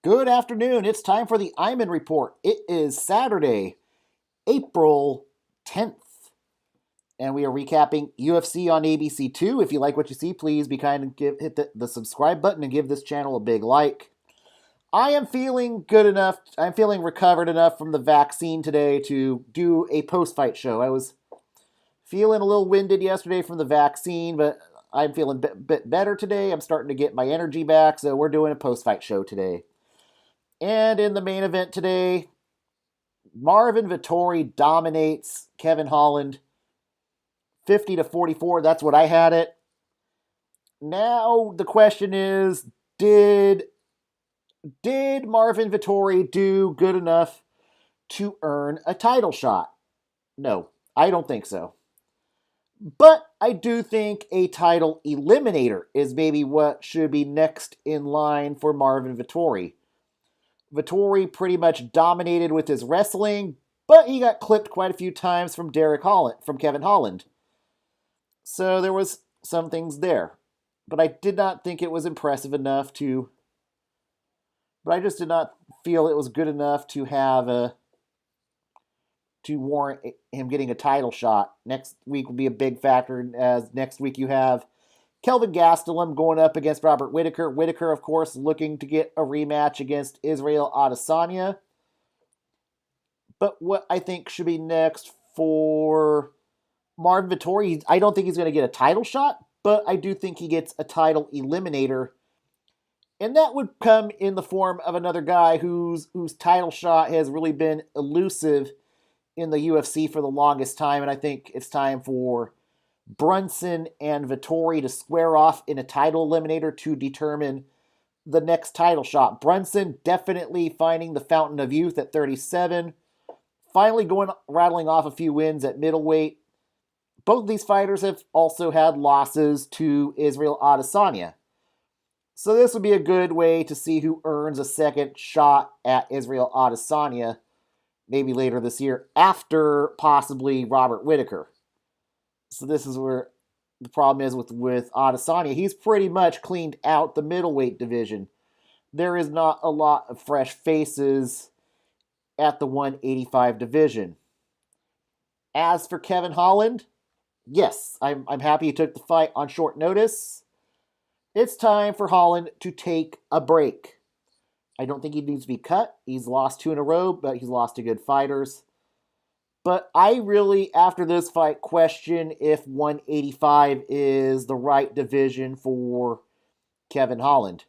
Good afternoon. It's time for the Iman Report. It is Saturday, April 10th, and we are recapping UFC on ABC2. If you like what you see, please be kind and hit the subscribe button and give this channel a big like. I am feeling good enough. I'm feeling recovered enough from the vaccine today to do a post-fight show. I was feeling a little winded yesterday from the vaccine, but I'm feeling a bit better today. I'm starting to get my energy back, so we're doing a post-fight show today. And in the main event today, Marvin Vettori dominates Kevin Holland 50-44. That's what I had it. Now the question is, did Marvin Vettori do good enough to earn a title shot? No, I don't think so. But I do think a title eliminator is maybe what should be next in line for Marvin Vettori. Vettori pretty much dominated with his wrestling, but he got clipped quite a few times from Kevin Holland. So there was some things there. But I did not think it was impressive enough to. But I just did not feel it was good enough to have to warrant him getting a title shot. Next week will be a big factor, as next week you have Kelvin Gastelum going up against Robert Whittaker. Whittaker, of course, looking to get a rematch against Israel Adesanya. But what I think should be next for Marvin Vettori, I don't think he's going to get a title shot, but I do think he gets a title eliminator. And that would come in the form of another guy whose title shot has really been elusive in the UFC for the longest time. And I think it's time for Brunson and Vettori to square off in a title eliminator to determine the next title shot. Brunson definitely finding the fountain of youth at 37, finally rattling off a few wins at middleweight. Both of these fighters have also had losses to Israel Adesanya. So this would be a good way to see who earns a second shot at Israel Adesanya maybe later this year, after possibly Robert Whittaker. So this is where the problem is with Adesanya. He's pretty much cleaned out the middleweight division. There is not a lot of fresh faces at the 185 division. As for Kevin Holland, yes, I'm happy he took the fight on short notice. It's time for Holland to take a break. I don't think he needs to be cut. He's lost 2 in a row, but he's lost to good fighters. But I really, after this fight, question if 185 is the right division for Kevin Holland.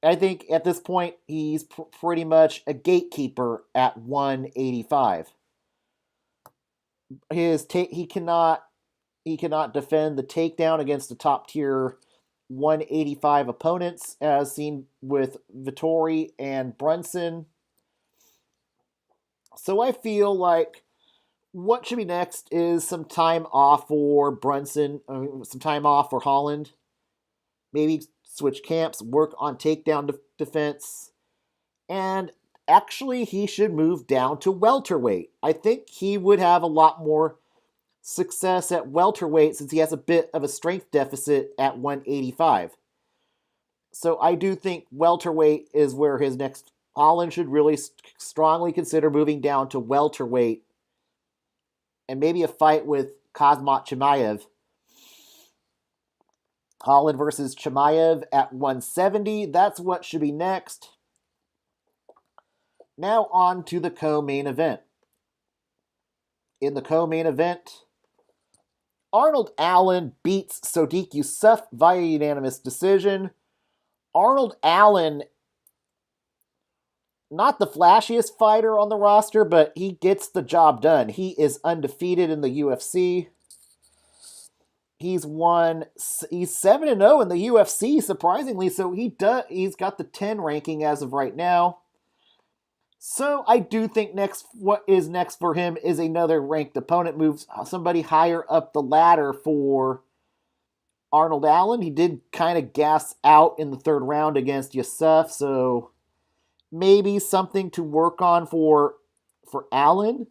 I think at this point, he's pretty much a gatekeeper at 185. He cannot defend the takedown against the top tier 185 opponents, as seen with Vettori and Brunson. So I feel like what should be next is some time off for Brunson, some time off for Holland. Maybe switch camps, work on takedown defense. And actually, he should move down to welterweight. I think he would have a lot more success at welterweight since he has a bit of a strength deficit at 185. So I do think welterweight is where his next. Holland should really strongly consider moving down to welterweight and maybe a fight with Khamzat Chimaev. Holland versus Chimaev at 170. That's what should be next. Now on to the co-main event. In the co-main event, Arnold Allen beats Sodiq Yusuff via unanimous decision. Arnold Allen, not the flashiest fighter on the roster, but he gets the job done. He is undefeated in the UFC. He's 7-0 in the UFC, surprisingly, so he's got the 10 ranking as of right now. So I do think what is next for him is another ranked opponent, moves somebody higher up the ladder for Arnold Allen. He did kind of gas out in the third round against Yusuff, so maybe something to work on for Allen.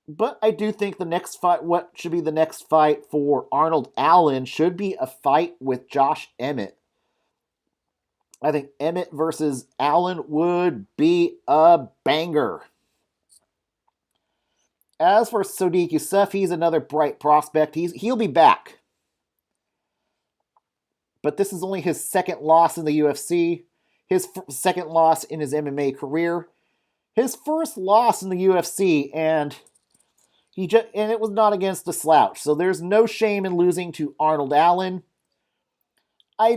But I do think the next fight, what should be the next fight for Arnold Allen, should be a fight with Josh Emmett. I think Emmett versus Allen would be a banger. As for Sodiq Yusuff, he's another bright prospect. He'll be back. But this is only his second loss in the UFC, his second loss in his MMA career, his first loss in the UFC, and it was not against a slouch. So there's no shame in losing to Arnold Allen. I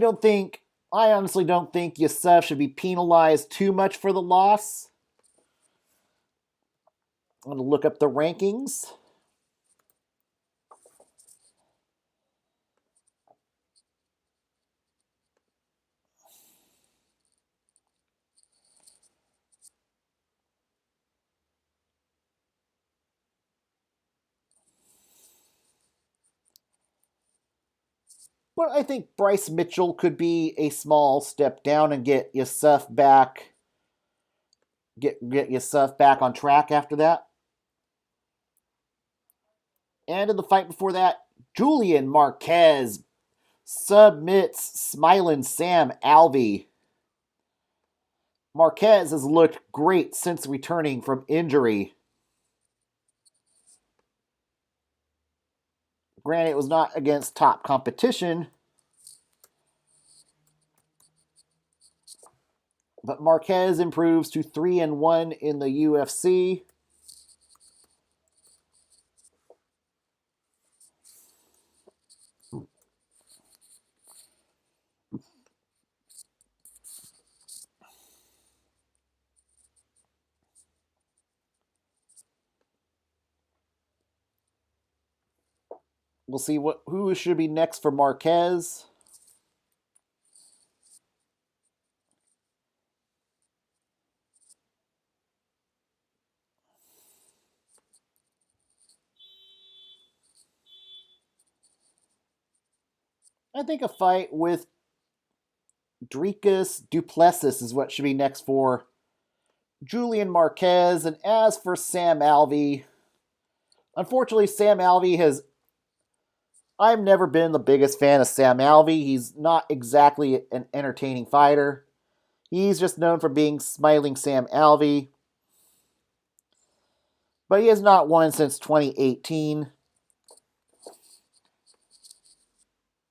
honestly don't think Yusuff should be penalized too much for the loss. I'm going to look up the rankings. But I think Bryce Mitchell could be a small step down and get Yusuff back. Get Yusuff back on track after that. And in the fight before that, Julian Marquez submits smiling Sam Alvey. Marquez has looked great since returning from injury. Granted, it was not against top competition, but Marquez improves to 3-1 in the UFC. We'll see who should be next for Marquez. I think a fight with Dricus Duplessis is what should be next for Julian Marquez. And as for Sam Alvey, unfortunately, Sam Alvey has. I've never been the biggest fan of Sam Alvey. He's not exactly an entertaining fighter. He's just known for being Smiling Sam Alvey. But he has not won since 2018.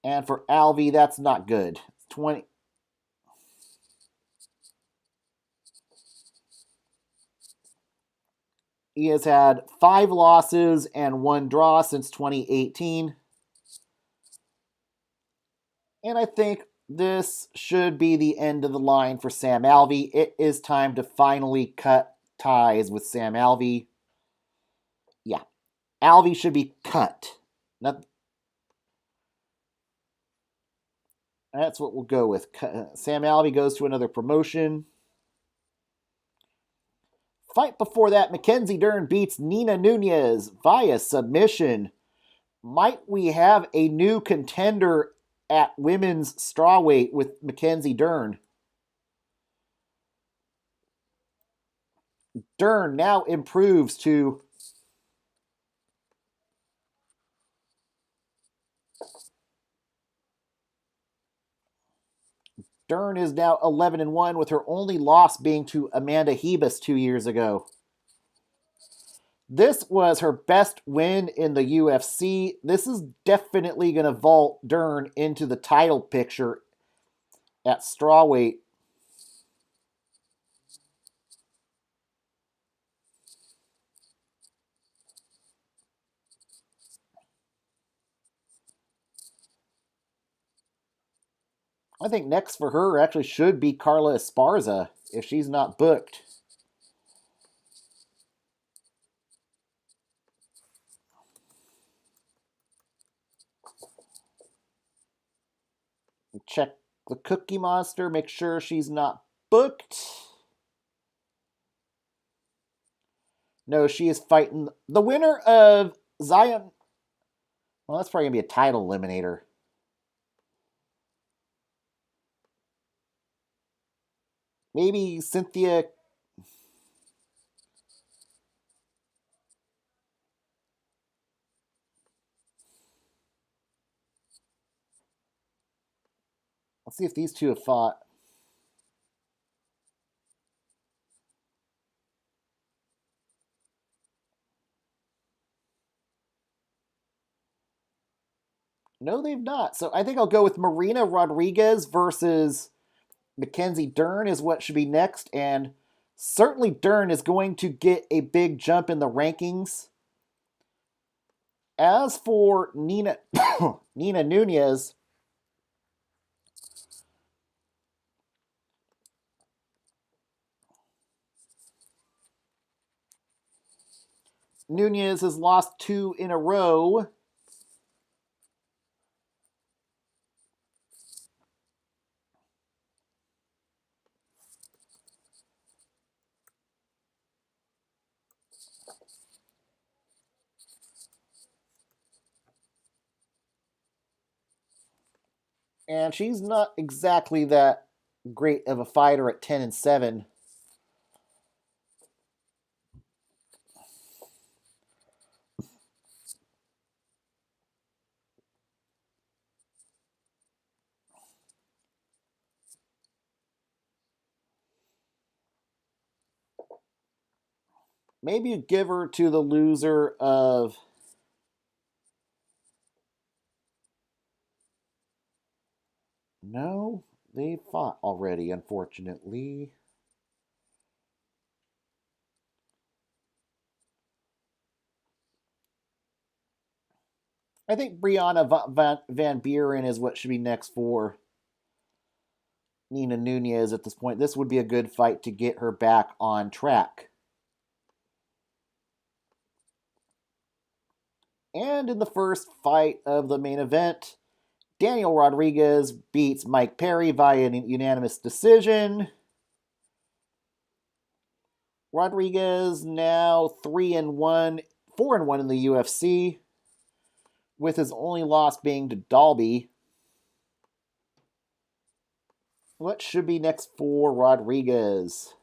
And for Alvey, that's not good. 20. He has had 5 losses and 1 draw since 2018. And I think this should be the end of the line for Sam Alvey. It is time to finally cut ties with Sam Alvey. Yeah, Alvey should be cut. That's what we'll go with. Sam Alvey goes to another promotion. Fight before that, Mackenzie Dern beats Nina Nunez via submission. Might we have a new contender at women's strawweight with Mackenzie Dern? Dern now improves to Dern is now 11-1, with her only loss being to Amanda Hebus 2 years ago. This was her best win in the UFC. This is definitely going to vault Dern into the title picture at strawweight. I think next for her actually should be Carla Esparza if she's not booked. Check the Cookie Monster, make sure she's not booked. No, she is fighting the winner of Zion. Well, that's probably going to be a title eliminator. Maybe Cynthia. Let's see if these two have fought. No, they've not. So I think I'll go with Marina Rodriguez versus Mackenzie Dern is what should be next. And certainly Dern is going to get a big jump in the rankings. As for Nina Nina Nunez, Nunez has lost 2 in a row. And she's not exactly that great of a fighter at 10-7. Maybe you give her to the loser of. No, they fought already, unfortunately. I think Brianna Van Buren is what should be next for Nina Nunez at this point. This would be a good fight to get her back on track. And in the first fight of the main event, Daniel Rodriguez beats Mike Perry via an unanimous decision. Rodriguez now 3-1, 4-1 in the UFC, with his only loss being to Dalby. What should be next for Rodriguez?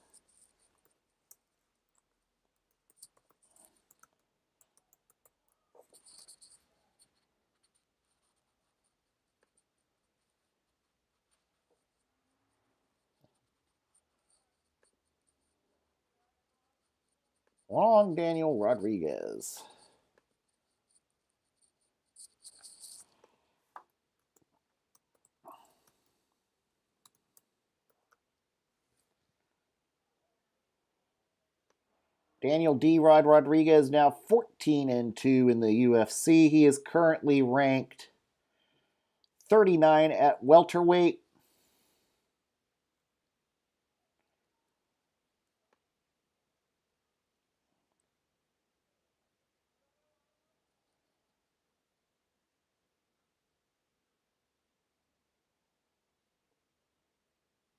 Wrong, Daniel Rodriguez. Daniel D. Rodriguez now 14-2 in the UFC. He is currently ranked 39 at welterweight.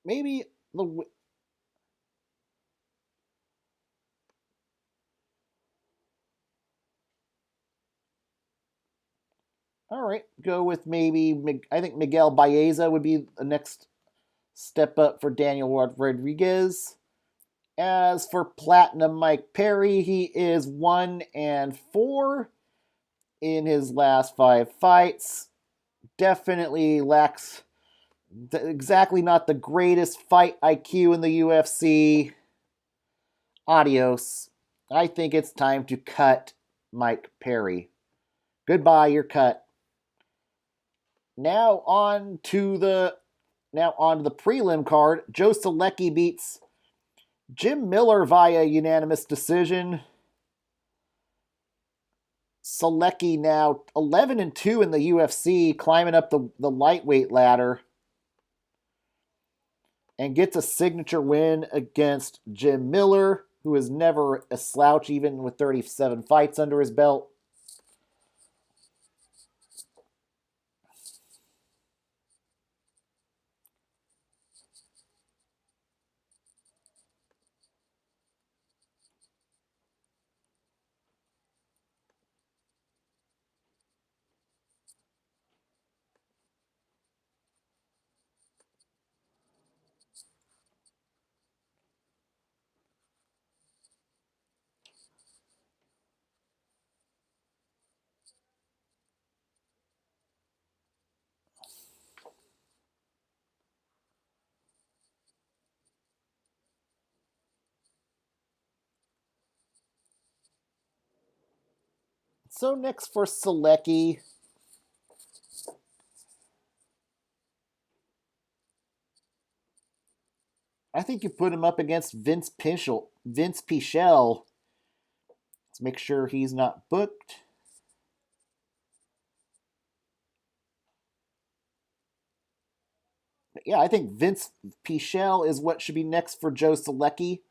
Maybe the. All right, go with maybe. I think Miguel Baeza would be the next step up for Daniel Rodriguez. As for Platinum Mike Perry, he is 1-4 in his last 5 fights. Definitely lacks exactly not the greatest fight IQ in the UFC. Adios. I think it's time to cut Mike Perry. Goodbye, you're cut. Now on to the prelim card. Joe Selecki beats Jim Miller via unanimous decision. Selecki now 11-2 in the UFC, climbing up the lightweight ladder, and gets a signature win against Jim Miller, who is never a slouch, even with 37 fights under his belt. So next for Selecki, I think you put him up against Vince Pichel. Let's make sure he's not booked. But yeah, I think Vince Pichel is what should be next for Joe Selecki.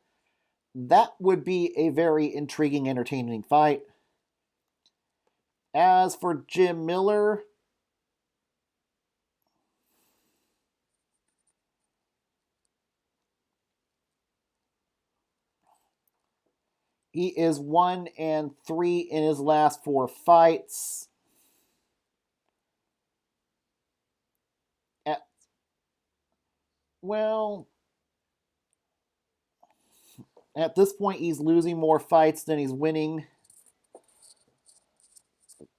That would be a very intriguing, entertaining fight. As for Jim Miller, he is 1-3 in his last 4 fights. At, well, at this point, he's losing more fights than he's winning.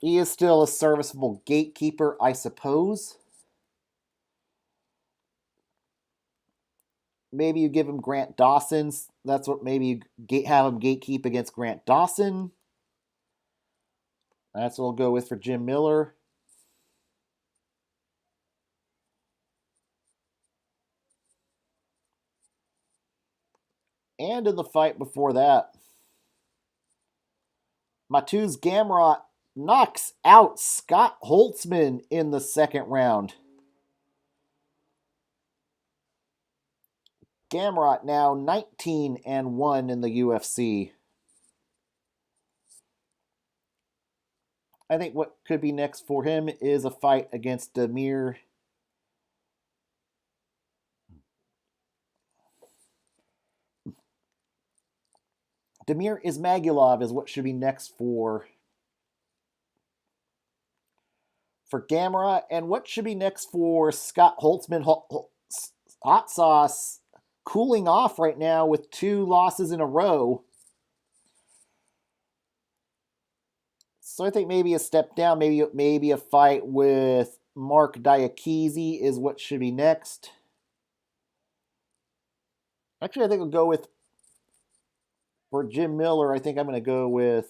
He is still a serviceable gatekeeper, I suppose. Maybe you give him Grant Dawson's. That's what maybe you have him gatekeep against Grant Dawson. That's what we'll go with for Jim Miller. And in the fight before that, Mateusz Gamrot knocks out Scott Holtzman in the second round. Gamrot now 19-1 in the UFC. I think what could be next for him is a fight against Damir Ismagulov is what should be next for Gamrot, and what should be next for Scott Holtzman. Hot Sauce cooling off right now with 2 losses in a row. So I think maybe a step down, maybe a fight with Mark Diakiese is what should be next. Actually, I think we'll go with, for Jim Miller, I think I'm going to go with,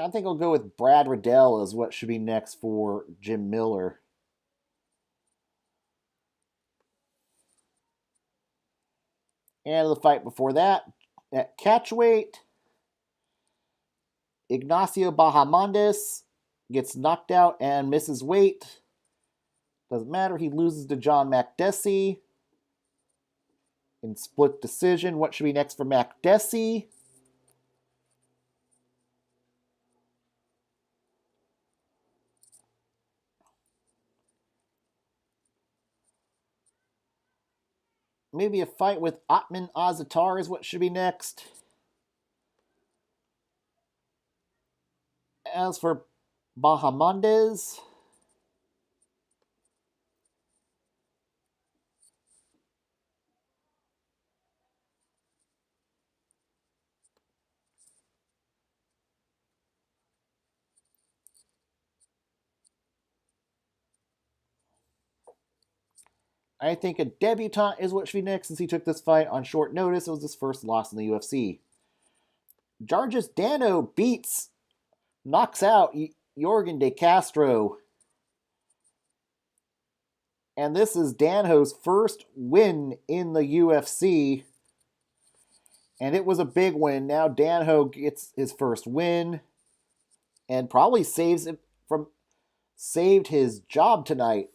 I think I'll go with Brad Riddell as what should be next for Jim Miller. And the fight before that, at catchweight, Ignacio Bahamondes gets knocked out and misses weight. Doesn't matter, he loses to John Makdessi in split decision. What should be next for Makdessi? Maybe a fight with Atman Azatar is what should be next. As for Bahamondes, I think a debutant is what should be next since he took this fight on short notice. It was his first loss in the UFC. Jargis Dano knocks out Jorgen De Castro. And this is Danho's first win in the UFC. And it was a big win. Now Danho gets his first win and probably saved his job tonight.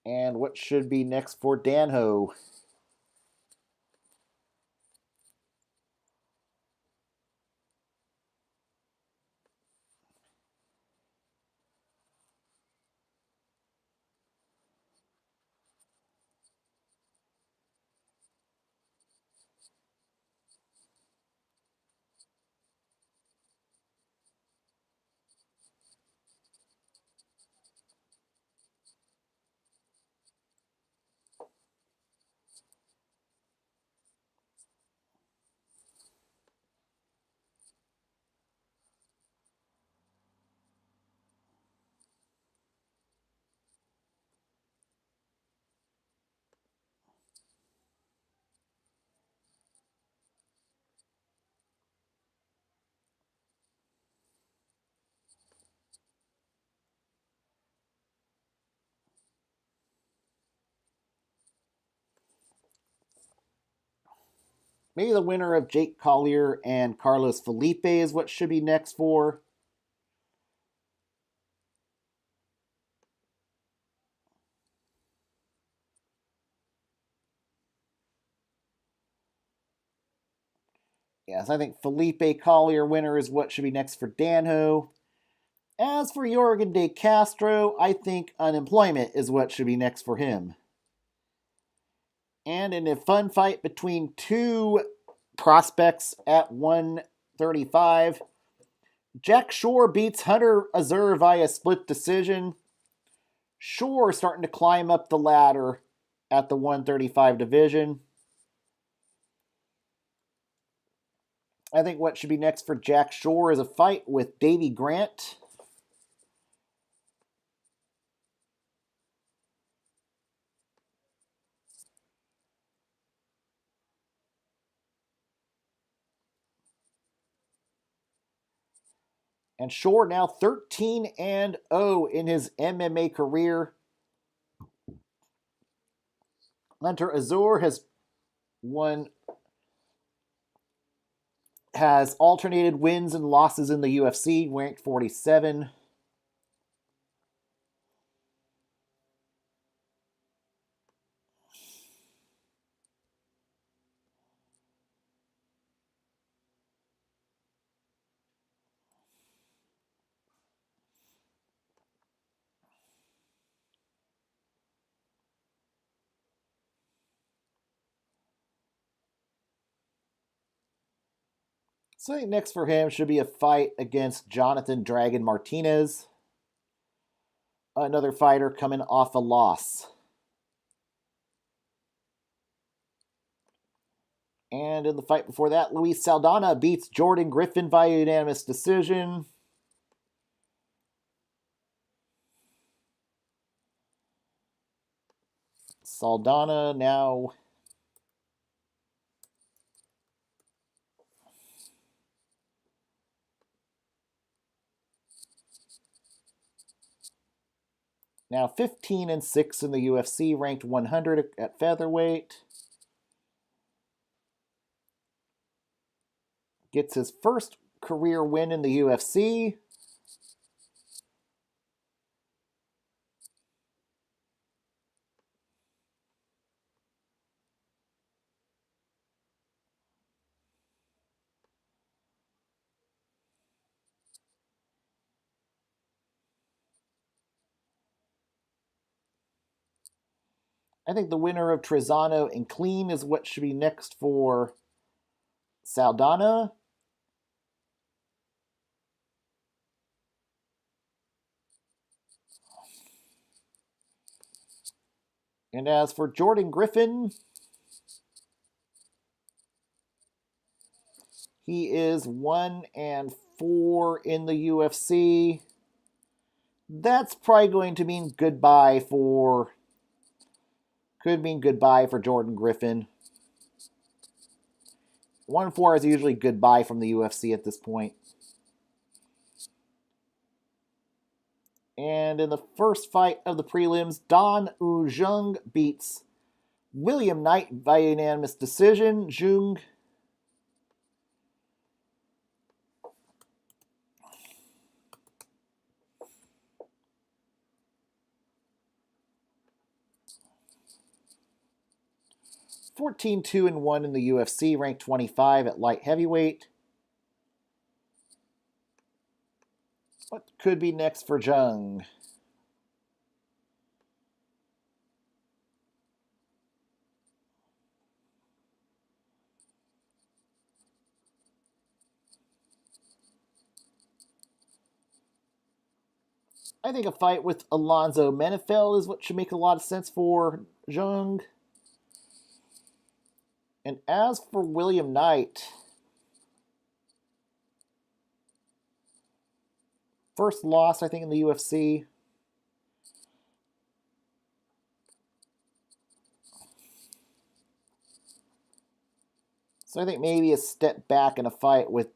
And what should be next for Danho? Maybe the winner of Jake Collier and Carlos Felipe is what should be next for. Yes, I think Felipe Collier winner is what should be next for Danho. As for Jorgen De Castro, I think unemployment is what should be next for him. And in a fun fight between two prospects at 135, Jack Shore beats Hunter Azur via split decision. Shore starting to climb up the ladder at the 135 division. I think what should be next for Jack Shore is a fight with Davey Grant. And Shore now 13-0 in his MMA career. Hunter Azur has alternated wins and losses in the UFC, ranked 47. So I think next for him should be a fight against Jonathan Dragon Martinez, another fighter coming off a loss. And in the fight before that, Luis Saldana beats Jordan Griffin via unanimous decision. Saldana now Now 15-6 in the UFC, ranked 100 at featherweight. Gets his first career win in the UFC. I think the winner of Trezano and Clean is what should be next for Saldana. And as for Jordan Griffin, he is 1-4 in the UFC. That's probably going to mean goodbye for. Could mean goodbye for Jordan Griffin. 1-4 is usually goodbye from the UFC at this point. And in the first fight of the prelims, Don Woo Jung beats William Knight via unanimous decision. Jung (14-2-1) in the UFC, ranked 25 at light heavyweight. What could be next for Jung? I think a fight with Alonzo Menifel is what should make a lot of sense for Jung. And as for William Knight, first loss, I think, in the UFC. So I think maybe a step back in a fight with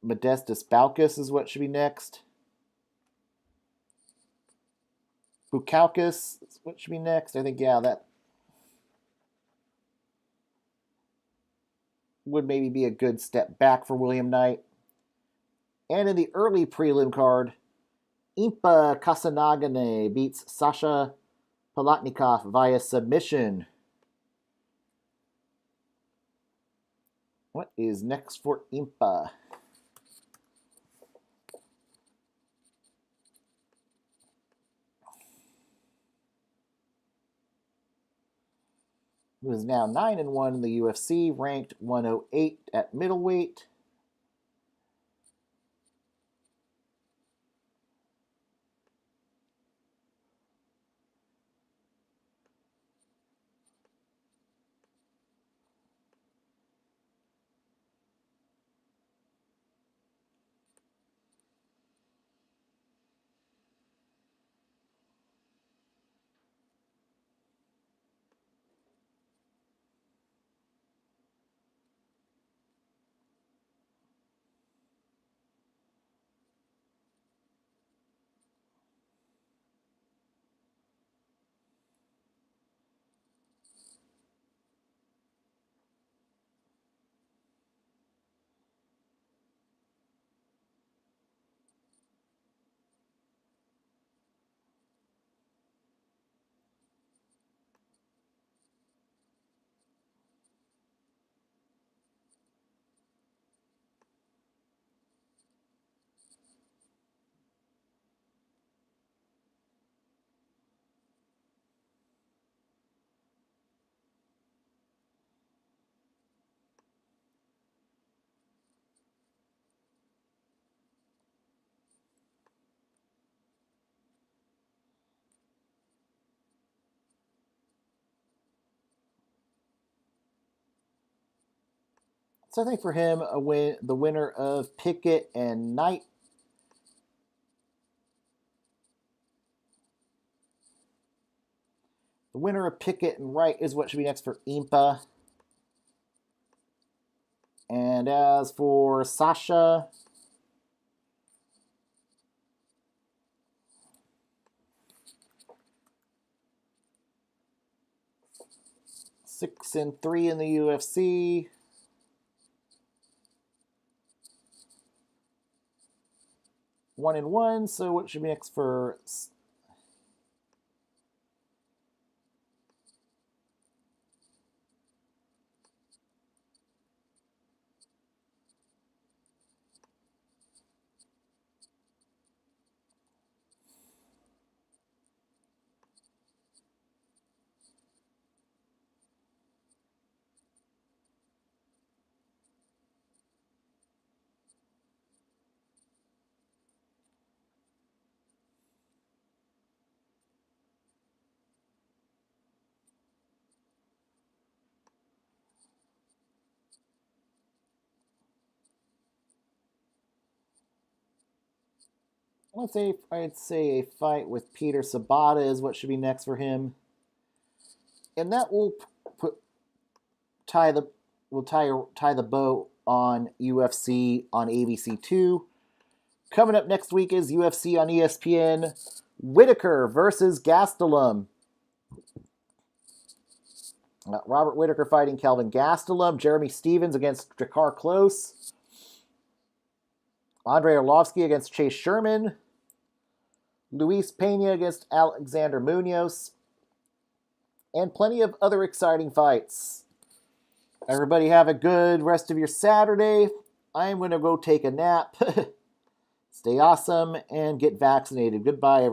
Modestas Baucus is what should be next. Bukauskas is what should be next. I think, yeah, that. would maybe be a good step back for William Knight. And in the early prelim card, Impa Kasanagane beats Sasha Palatnikov via submission. What is next for Impa? Who is now 9-1 in the UFC, ranked 108 at middleweight. So I think for him, the winner of Pickett and Knight. The winner of Pickett and Wright is what should be next for Impa. And as for Sasha, six and 3 in the UFC. 1-1. So what should be next for? I'd say a fight with Peter Sabata is what should be next for him, and that will tie the bow on UFC on ABC2. Coming up next week is UFC on ESPN. Whitaker versus Gastelum. Robert Whitaker fighting Kelvin Gastelum. Jeremy Stevens against Drakkar Klose. Andrei Arlovsky against Chase Sherman. Luis Pena against Alexander Munoz. And plenty of other exciting fights. Everybody have a good rest of your Saturday. I'm going to go take a nap. Stay awesome and get vaccinated. Goodbye, everybody.